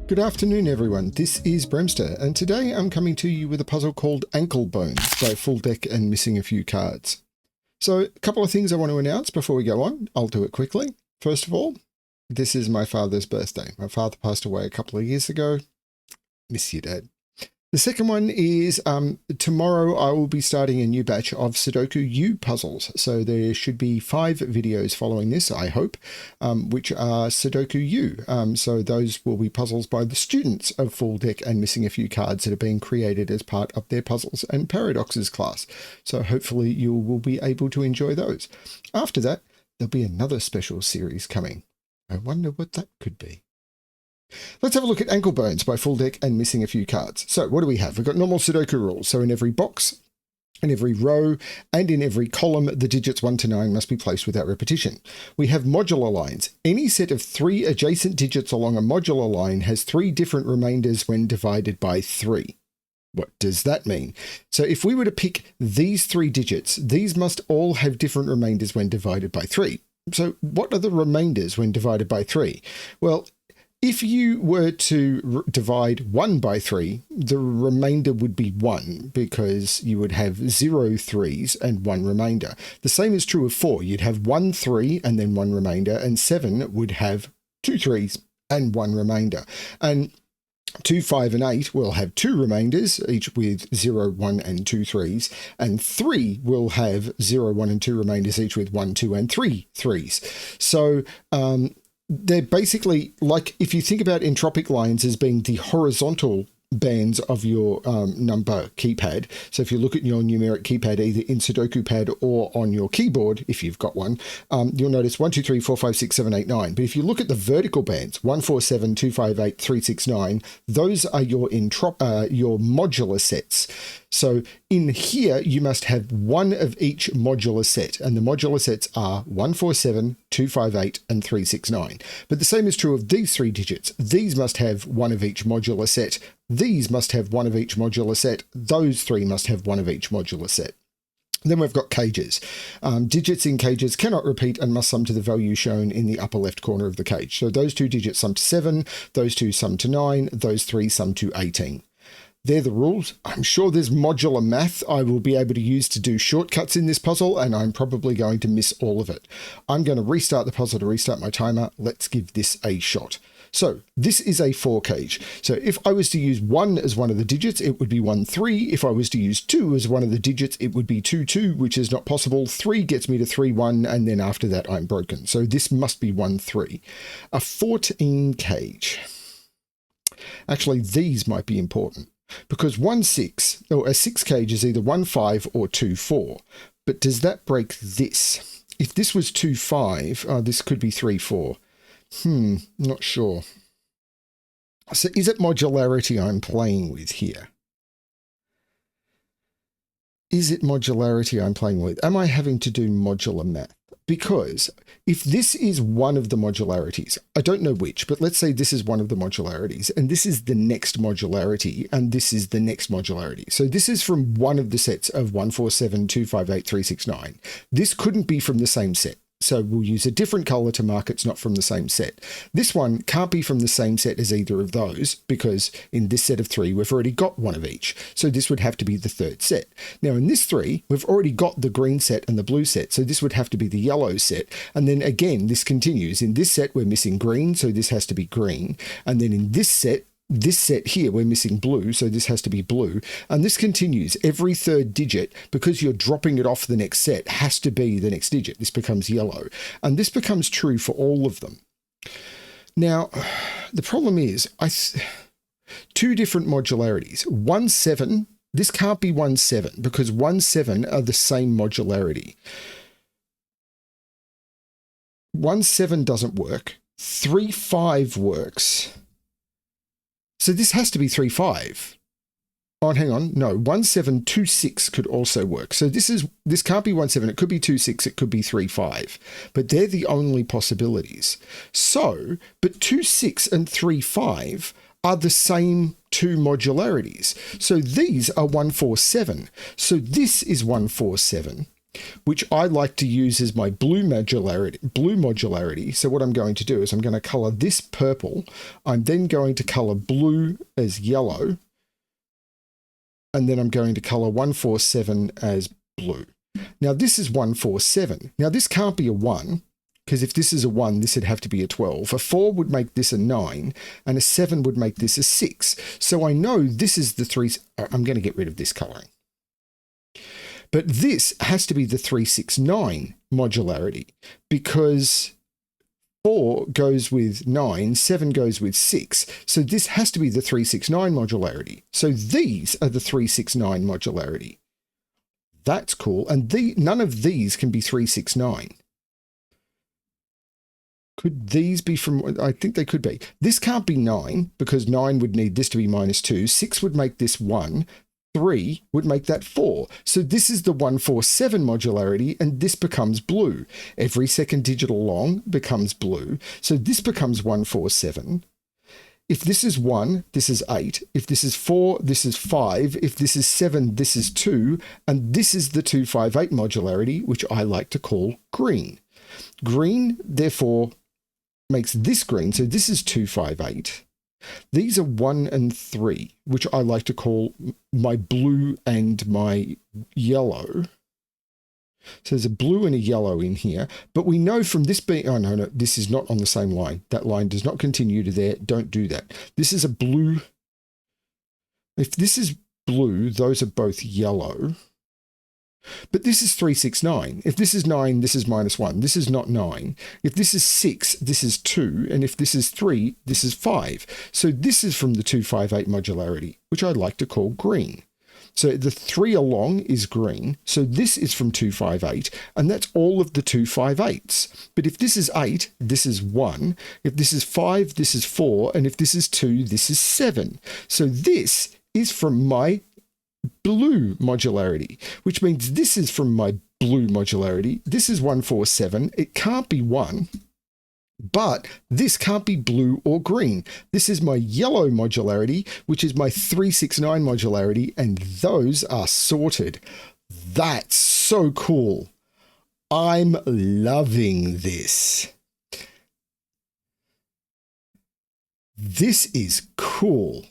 Good afternoon everyone, this is BremSter, and today I'm coming to you with a puzzle called Anklebones by FullDeck and missing a few cards. So a couple of things I want to announce before we go on. I'll do it quickly. First of all, this is my father's birthday. My father passed away a couple of years ago. Miss you, Dad. The second one is tomorrow I will be starting a new batch of Sudoku U puzzles. So there should be 5 videos following this, I hope, which are Sudoku U. So those will be puzzles by the students of FullDeck and missing a few cards that are being created as part of their puzzles and paradoxes class. So hopefully you will be able to enjoy those. After that, there'll be another special series coming. I wonder what that could be. Let's have a look at Anklebones by FullDeck and missing a few cards. So what do we have? We've got normal Sudoku rules. So in every box, in every row, and in every column, the digits 1 to 9 must be placed without repetition. We have modular lines. Any set of 3 adjacent digits along a modular line has 3 different remainders when divided by 3. What does that mean? So if we were to pick these 3 digits, these must all have different remainders when divided by 3. So what are the remainders when divided by 3? Well, if you were to divide 1 by 3, the remainder would be 1 because you would have 0 3s and 1 remainder. The same is true of 4. You'd have 1 3 and then 1 remainder, and 7 would have 2 3s and 1 remainder. And 2, 5, and 8 will have 2 remainders, each with 0, 1, and 2 3s, and 3 will have 0, 1, and 2 remainders, each with 1, 2, and 3 3s. So, they're basically like, if you think about entropic lines as being the horizontal bands of your number keypad. So if you look at your numeric keypad, either in Sudoku Pad or on your keyboard, if you've got one, you'll notice 1, 2, 3, 4, 5, 6, 7, 8, 9. But if you look at the vertical bands, 1, 4, 7, 2, 5, 8, 3, 6, 9, those are your modular sets. So in here, you must have 1 of each modular set, and the modular sets are 1, 4, 7, 2, 5, 8, and 3, 6, 9. But the same is true of these 3 digits. These must have 1 of each modular set. These must have 1 of each modular set. Those 3 must have 1 of each modular set. Then we've got cages. Digits in cages cannot repeat and must sum to the value shown in the upper left corner of the cage. So those 2 digits sum to 7, those 2 sum to 9, those 3 sum to 18. They're the rules. I'm sure there's modular math I will be able to use to do shortcuts in this puzzle, and I'm probably going to miss all of it. I'm going to restart the puzzle to restart my timer. Let's give this a shot. So this is a 4 cage. So if I was to use 1 as one of the digits, it would be 1, 3. If I was to use 2 as one of the digits, it would be 2, 2, which is not possible. 3 gets me to 3, 1, and then after that, I'm broken. So this must be 1, 3. A 14 cage. Actually, these might be important, because 1, 6, or a 6 cage is either 1, 5 or 2, 4. But does that break this? If this was 2, 5, this could be 3, 4. Not sure. So is it modularity I'm playing with here? Is it modularity I'm playing with? Am I having to do modular math? Because if this is one of the modularities, I don't know which, but let's say this is one of the modularities, and this is the next modularity, and this is the next modularity. So this is from one of the sets of 1, 4, 7, 2, 5, 8, 3, 6, 9. This couldn't be from the same set. So we'll use a different color to mark it's not from the same set. This one can't be from the same set as either of those, because in this set of 3, we've already got 1 of each. So this would have to be the 3rd set. Now in this 3, we've already got the green set and the blue set. So this would have to be the yellow set. And then again, this continues. In this set, we're missing green. So this has to be green. And then in this set here, we're missing blue, so this has to be blue. And this continues. Every 3rd digit, because you're dropping it off the next set, has to be the next digit. This becomes yellow. And this becomes true for all of them. Now, the problem is, 2 different modularities. 1, 7, this can't be 1, 7, because 1, 7 are the same modularity. 1, 7 doesn't work. 3, 5 works. So this has to be 3, 5. Oh, hang on. No, 1, 7, 2, 6 could also work. So this can't be 1, 7. It could be 2, 6. It could be 3, 5. But they're the only possibilities. So, but 2, 6 and 3, 5 are the same 2 modularities. So these are 1, 4, 7. So this is 1, 4, 7. which I like to use as my blue modularity. So what I'm going to do is I'm going to color this purple. I'm then going to color blue as yellow. And then I'm going to color 147 as blue. Now this is 147. Now this can't be a 1, because if this is a 1, this would have to be a 12. A 4 would make this a 9, and a 7 would make this a 6. So I know this is the 3. I'm going to get rid of this coloring. But this has to be the 369 modularity, because 4 goes with 9, 7 goes with 6. So this has to be the 369 modularity. So these are the 369 modularity. That's cool. And none of these can be 369. Could these be from, I think they could be. This can't be 9, because 9 would need this to be -2. 6 would make this 1. 3 would make that 4. So this is the 147 modularity, and this becomes blue. Every second digit along becomes blue. So this becomes 147. If this is 1, this is 8. If this is 4, this is 5. If this is 7, this is 2. And this is the 258 modularity, which I like to call green. Green, therefore, makes this green. So this is 258. These are 1 and 3, which I like to call my blue and my yellow. So there's a blue and a yellow in here, but we know from this being, oh no, this is not on the same line. That line does not continue to there. Don't do that. This is a blue. If this is blue, those are both yellow. But this is 369. If this is 9, this is -1. This is not 9. If this is 6, this is 2. And if this is 3, this is 5. So this is from the 258 modularity, which I like to call green. So the 3 along is green. So this is from 258, and that's all of the 258s. But if this is 8, this is 1. If this is 5, this is 4. And if this is 2, this is 7. So this is from my blue modularity, which means this is from my blue modularity. This is 147. It can't be 1, but this can't be blue or green. This is my yellow modularity, which is my 369 modularity, and those are sorted. That's so cool. I'm loving this. This is cool.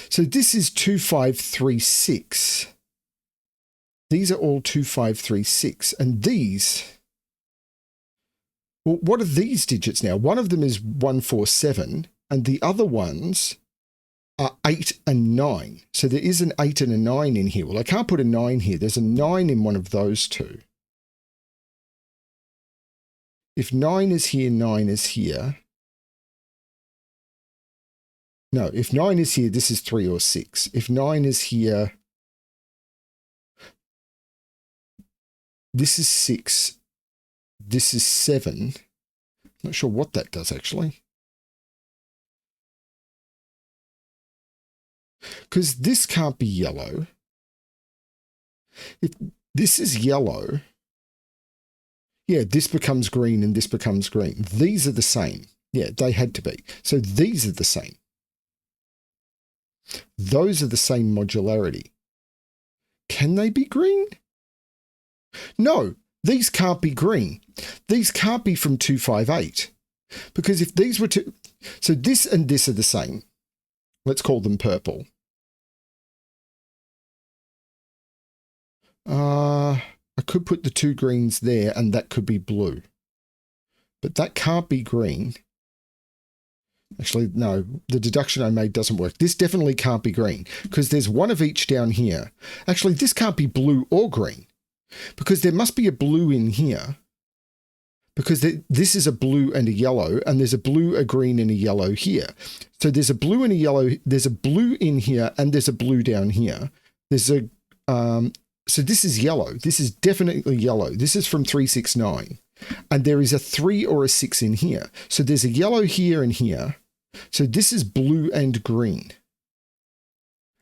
So this is 2536. These are all 2536. And these, well, what are these digits now? One of them is 147, and the other ones are 8 and 9. So there is an 8 and a 9 in here. Well, I can't put a 9 here. There's a 9 in one of those two. If 9 is here, 9 is here. No, if 9 is here, this is 3 or 6. If 9 is here, this is 6. This is 7. Not sure what that does, actually. Because this can't be yellow. If this is yellow, yeah, this becomes green and this becomes green. These are the same. Yeah, they had to be. So these are the same. Those are the same modularity. Can they be green? No, these can't be green. These can't be from 258. Because if these were to... So this and this are the same. Let's call them purple. I could put the two greens there and that could be blue. But that can't be green. Actually, no, the deduction I made doesn't work. This definitely can't be green because there's one of each down here. Actually, this can't be blue or green because there must be a blue in here because this is a blue and a yellow and there's a blue, a green and a yellow here. So there's a blue and a yellow. There's a blue in here and there's a blue down here. There's a, so this is yellow. This is definitely yellow. This is from 369 and there is a 3 or a 6 in here. So there's a yellow here and here. So this is blue and green.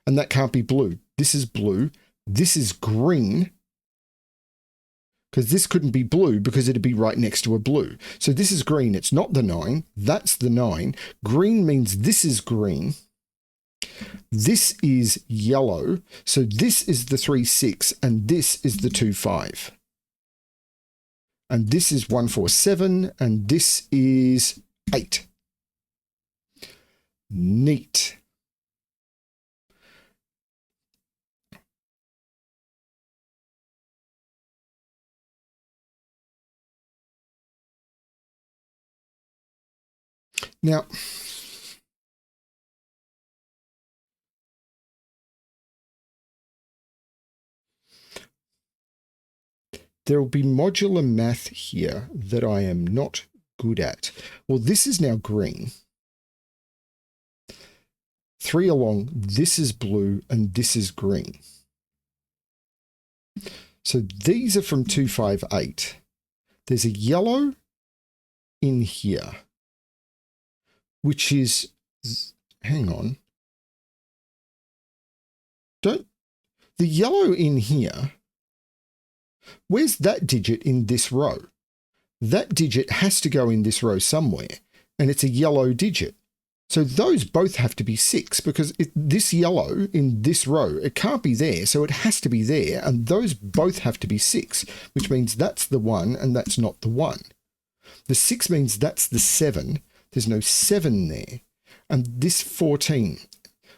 And that can't be blue. This is blue. This is green. Because this couldn't be blue because it'd be right next to a blue. So this is green. It's not the 9. That's the 9. Green means this is green. This is yellow. So this is the 3, 6, and this is the 2, 5. And this is 1, 4, 7, and this is 8. Neat. Now, there will be modular math here that I am not good at. Well, this is now green. 3 along, this is blue, and this is green. So these are from 2, 5, 8. There's a yellow in here, which is, hang on. The yellow in here, where's that digit in this row? That digit has to go in this row somewhere, and it's a yellow digit. So those both have to be 6 because this yellow in this row, it can't be there, so it has to be there, and those both have to be 6, which means that's the 1 and that's not the 1. The 6 means that's the 7. There's no 7 there. And this 14,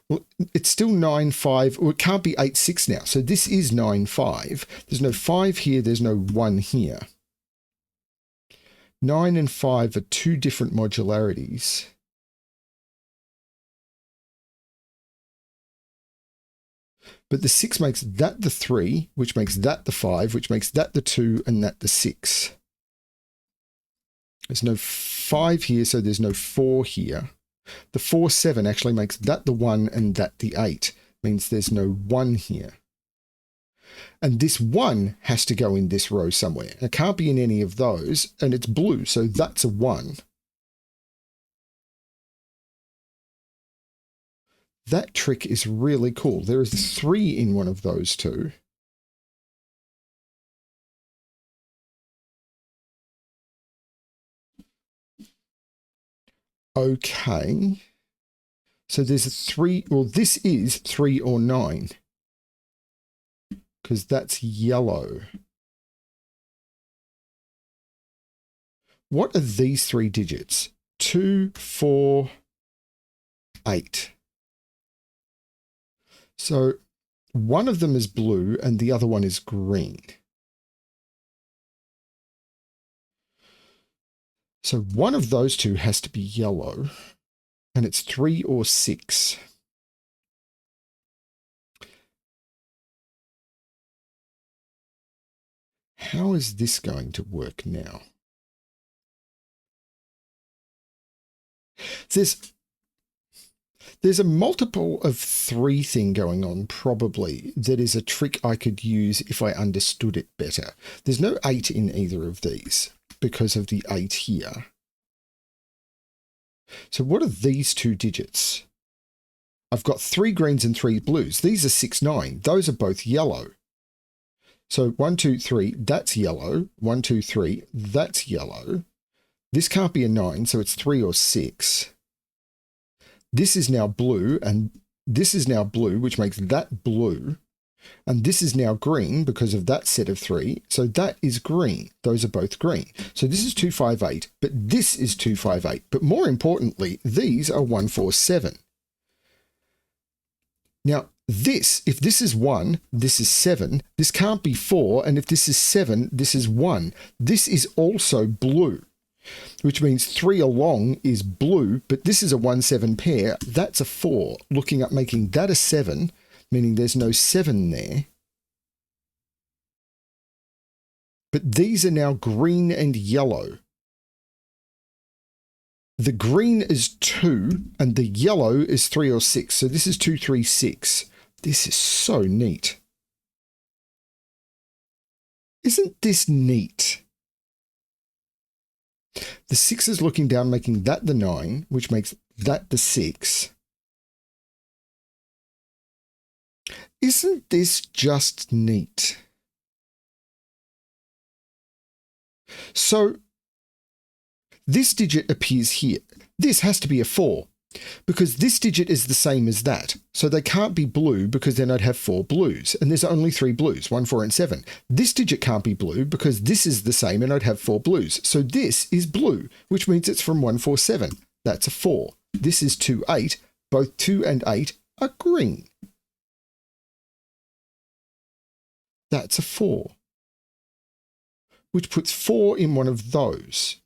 well, it's still 9, 5, or it can't be 8, 6 now. So this is 9, 5. There's no 5 here, there's no 1 here. 9 and 5 are 2 different modularities. But the 6 makes that the 3, which makes that the 5, which makes that the 2, and that the 6. There's no 5 here, so there's no 4 here. The 4, 7 actually makes that the 1 and that the 8. Means there's no 1 here. And this 1 has to go in this row somewhere. It can't be in any of those, and it's blue, so that's a 1. That trick is really cool. There is a 3 in one of those two. Okay. So there's a 3, well, this is 3 or 9. Because that's yellow. What are these 3 digits? 2, 4, 8. So one of them is blue and the other one is green. So one of those two has to be yellow, and it's 3 or 6. How is this going to work now? There's a multiple of 3 thing going on, probably, that is a trick I could use if I understood it better. There's no 8 in either of these because of the 8 here. So what are these 2 digits? I've got 3 greens and 3 blues. These are 6, 9. Those are both yellow. So 1, 2, 3, that's yellow. 1, 2, 3, that's yellow. This can't be a 9, so it's 3 or 6. This is now blue, and this is now blue, which makes that blue. And this is now green because of that set of 3. So that is green. Those are both green. So this is 2, 5, 8, but this is 2, 5, 8. But more importantly, these are 1, 4, 7. Now, if this is 1, this is 7. This can't be 4. And if this is 7, this is 1. This is also blue, which means 3 along is blue, but this is a 1, 7 pair. That's a 4. Looking up, making that a 7, meaning there's no 7 there. But these are now green and yellow. The green is 2 and the yellow is 3 or 6. So this is 2, 3, 6. This is so neat. Isn't this neat? The 6 is looking down, making that the 9, which makes that the 6. Isn't this just neat? So this digit appears here. This has to be a 4. because this digit is the same as that. So they can't be blue because then I'd have 4 blues, and there's only 3 blues, 1, 4, and 7. This digit can't be blue because this is the same and I'd have 4 blues. So this is blue, which means it's from 1, 4, 7. That's a 4. This is 2, 8. Both 2 and 8 are green. That's a 4, which puts 4 in one of those.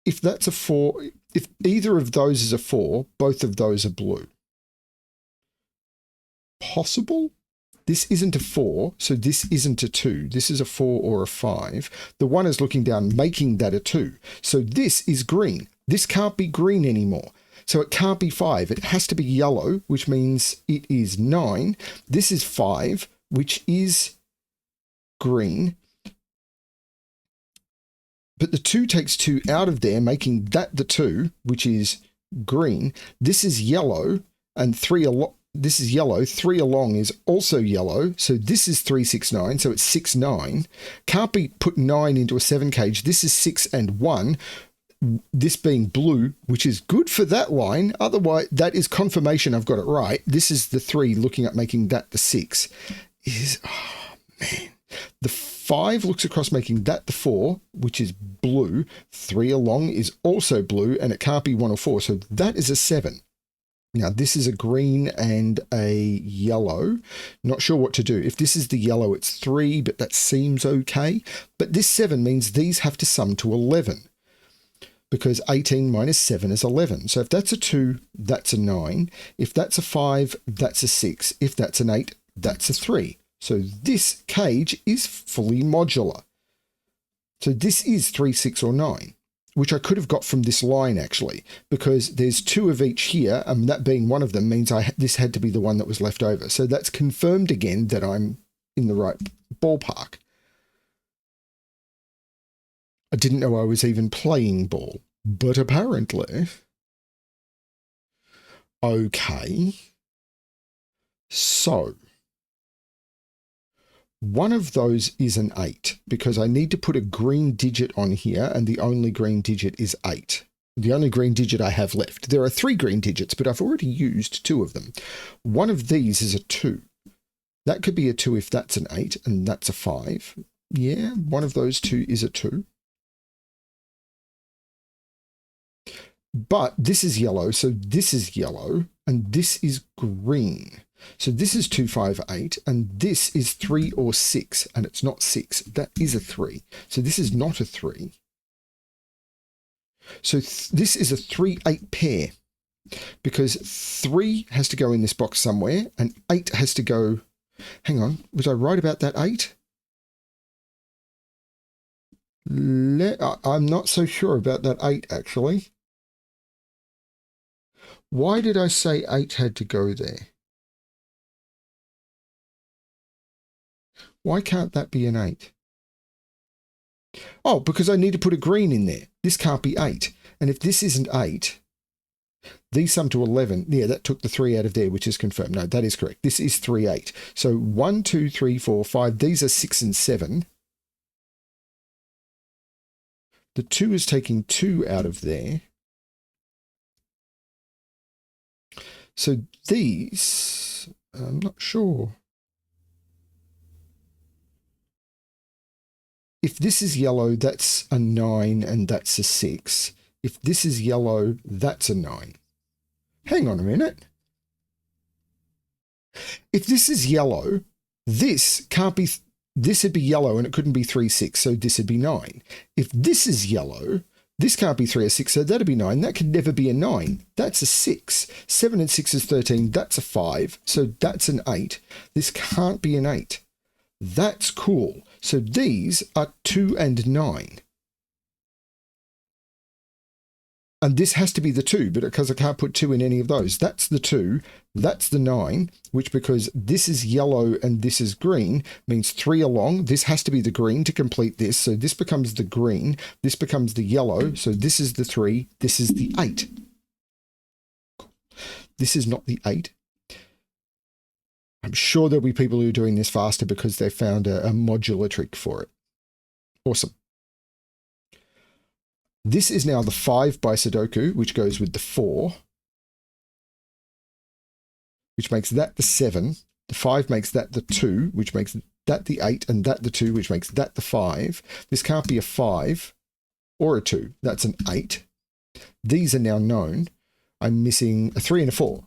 If that's a 4, if either of those is a 4, both of those are blue. Possible? This isn't a 4, so this isn't a 2. This is a 4 or a 5. The 1 is looking down, making that a 2. So this is green. This can't be green anymore. So it can't be 5. It has to be yellow, which means it is 9. This is 5, which is green. But the 2 takes 2 out of there, making that the 2, which is green. This is yellow, and 3 along. This is yellow. 3 along is also yellow. So this is 3, 6, 9. So it's 6, 9. Can't be put 9 into a 7 cage. This is 6 and 1. This being blue, which is good for that line. Otherwise, that is confirmation I've got it right. This is the 3 looking at making that the 6. Oh, man. The 5 looks across making that the 4, which is blue. 3 along is also blue, and it can't be 1 or 4. So that is a 7. Now, this is a green and a yellow. Not sure what to do. If this is the yellow, it's 3, but that seems okay. But this 7 means these have to sum to 11, because 18 minus 7 is 11. So if that's a 2, that's a 9. If that's a 5, that's a 6. If that's an 8, that's a 3. So this cage is fully modular. So this is 3, 6, or 9, which I could have got from this line actually, because there's 2 of each here, and that being one of them means this had to be the one that was left over. So that's confirmed again that I'm in the right ballpark. I didn't know I was even playing ball, but apparently. Okay. So one of those is an 8 because I need to put a green digit on here, and the only green digit is 8. The only green digit I have left. There are 3 green digits, but I've already used 2 of them. One of these is a 2. That could be a 2 if that's an 8, and that's a 5. Yeah, one of those 2 is a 2. But this is yellow, so this is yellow, and this is green. So this is 2, 5, 8, and this is 3 or 6, and it's not 6. That is a 3. So this is not a 3. So this is a 3, 8 pair, because 3 has to go in this box somewhere, and 8 has to go... Hang on, was I right about that 8? I'm not so sure about that 8, actually. Why did I say 8 had to go there? Why can't that be an 8? Oh, because I need to put a green in there. This can't be 8. And if this isn't 8, these sum to 11. Yeah, that took the 3 out of there, which is confirmed. No, that is correct. This is 3, 8. So 1, 2, 3, 4, 5. These are 6 and 7. The 2 is taking 2 out of there. So these, I'm not sure. If this is yellow, that's a 9 and that's a 6. If this is yellow, that's a 9. Hang on a minute. If this is yellow, this can't be, this would be yellow and it couldn't be 3, 6, so this would be 9. If this is yellow, this can't be 3 or 6, so that'd be 9. That could never be a 9. That's a 6. 7 and 6 is 13. That's a 5. So that's an 8. This can't be an 8. That's cool. So these are 2 and 9. And this has to be the 2, but because I can't put 2 in any of those. That's the 2. That's the 9, which because this is yellow and this is green, means 3 along. This has to be the green to complete this. So this becomes the green. This becomes the yellow. So this is the 3. This is the 8. This is not the 8. I'm sure there'll be people who are doing this faster because they found a modular trick for it. Awesome. This is now the 5 by Sudoku, which goes with the 4, which makes that the 7. The 5 makes that the 2, which makes that the 8, and that the 2, which makes that the 5. This can't be a 5 or a 2. That's an 8. These are now known. I'm missing a 3 and a 4.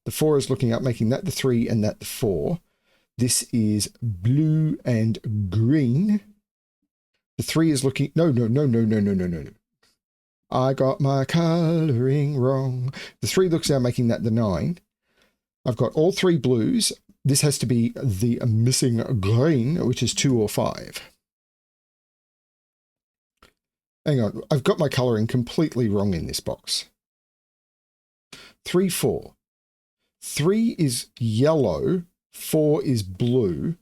The 4 is looking up, making that the 3 and that the 4. This is blue and green. The 3 is looking... No. I got my colouring wrong. The 3 looks down, making that the 9. I've got all 3 blues. This has to be the missing green, which is 2 or 5. Hang on, I've got my colouring completely wrong in this box. 3, 4. 3 is yellow, 4 is blue.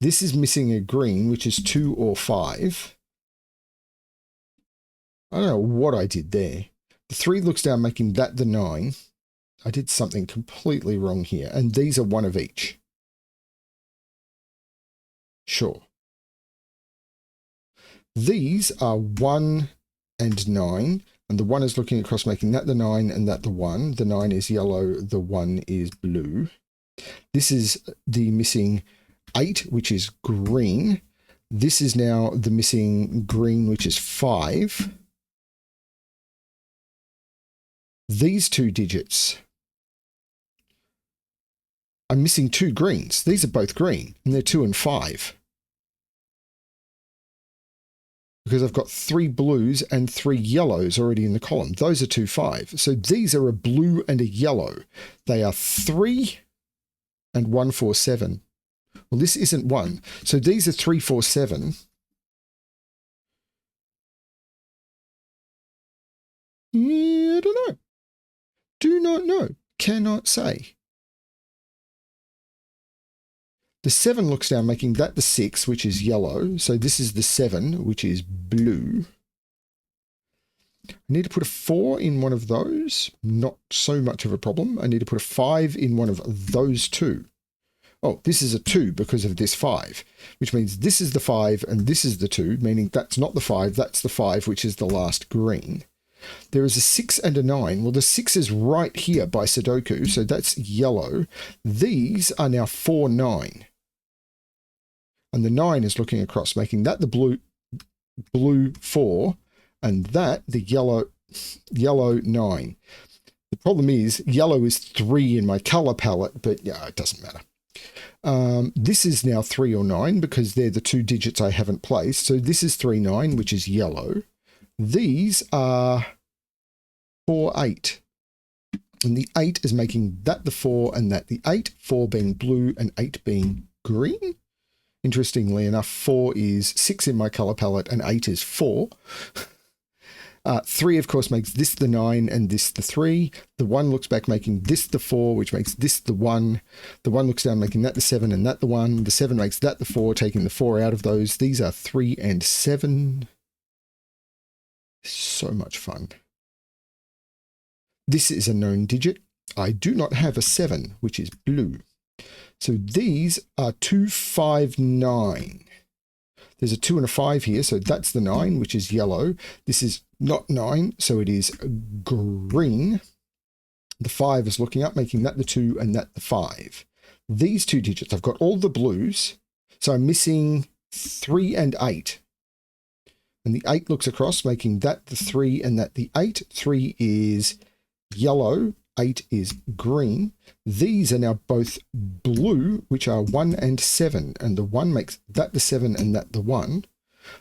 This is missing a green, which is 2 or 5. I don't know what I did there. The 3 looks down, making that the 9. I did something completely wrong here, and these are one of each. Sure. These are 1 and 9, and the 1 is looking across, making that the 9 and that the 1. The 9 is yellow, the 1 is blue. This is the missing 8, which is green. This is now the missing green, which is 5. These 2 digits. I'm missing 2 greens. These are both green, and they're 2 and 5. Because I've got 3 blues and 3 yellows already in the column. Those are 2 5. So these are a blue and a yellow. They are 3 and 1 4 7. Well, this isn't 1. So these are 3 4 7. I don't know. Do not know. Cannot say. The 7 looks down, making that the 6, which is yellow. So this is the 7, which is blue. I need to put a 4 in one of those. Not so much of a problem. I need to put a 5 in one of those 2. Oh, this is a 2 because of this 5, which means this is the 5 and this is the 2, meaning that's not the 5, that's the 5, which is the last green. There is a 6 and a 9. Well, the 6 is right here by Sudoku, so that's yellow. These are now 4 9. And the 9 is looking across, making that the blue 4, and that the yellow 9. The problem is yellow is 3 in my colour palette, but yeah, it doesn't matter. This is now 3 or 9 because they're the 2 digits I haven't placed. So this is 3 9, which is yellow. These are 4 8. And the 8 is making that the 4 and that the 8, 4 being blue and 8 being green. Interestingly enough, 4 is 6 in my colour palette and 8 is 4. 3, of course, makes this the 9 and this the 3. The 1 looks back, making this the 4, which makes this the 1. The 1 looks down, making that the 7 and that the 1. The 7 makes that the 4, taking the 4 out of those. These are 3 and 7. So much fun. This is a known digit. I do not have a 7, which is blue. So these are 2 5 9. There's a 2 and a 5 here, so that's the 9, which is yellow. This is not 9, so it is green. The 5 is looking up, making that the 2 and that the 5. These 2 digits, I've got all the blues, so I'm missing 3 and 8. And the 8 looks across, making that the 3 and that the 8. 3 is yellow, 8 is green. These are now both blue, which are 1 and 7, and the 1 makes that the 7 and that the 1.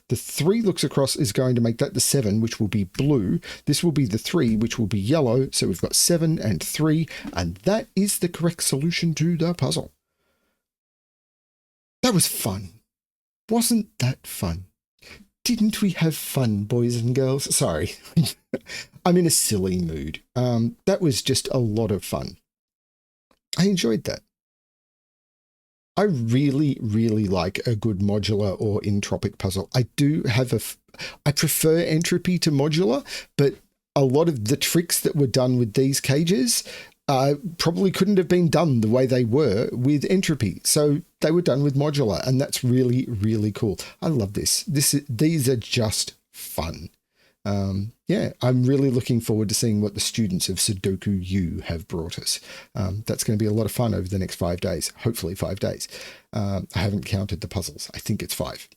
The 3 looks across is going to make that the 7, which will be blue. This will be the 3, which will be yellow. So we've got 7 and 3, and that is the correct solution to the puzzle. That was fun. Wasn't that fun? Didn't we have fun, boys and girls? Sorry, I'm in a silly mood. That was just a lot of fun. I enjoyed that. I really, really like a good modular or entropic puzzle. I do have I prefer entropy to modular, but a lot of the tricks that were done with these cages probably couldn't have been done the way they were with entropy. So they were done with modular, and that's really, really cool. I love this. These are just fun. Yeah, I'm really looking forward to seeing what the students of Sudoku U have brought us. That's going to be a lot of fun over the next 5 days, hopefully 5 days. I haven't counted the puzzles. I think it's 5.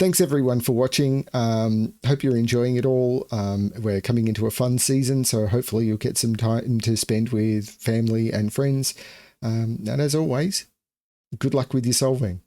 Thanks everyone for watching. Hope you're enjoying it all. We're coming into a fun season, so hopefully you'll get some time to spend with family and friends. And as always, good luck with your solving.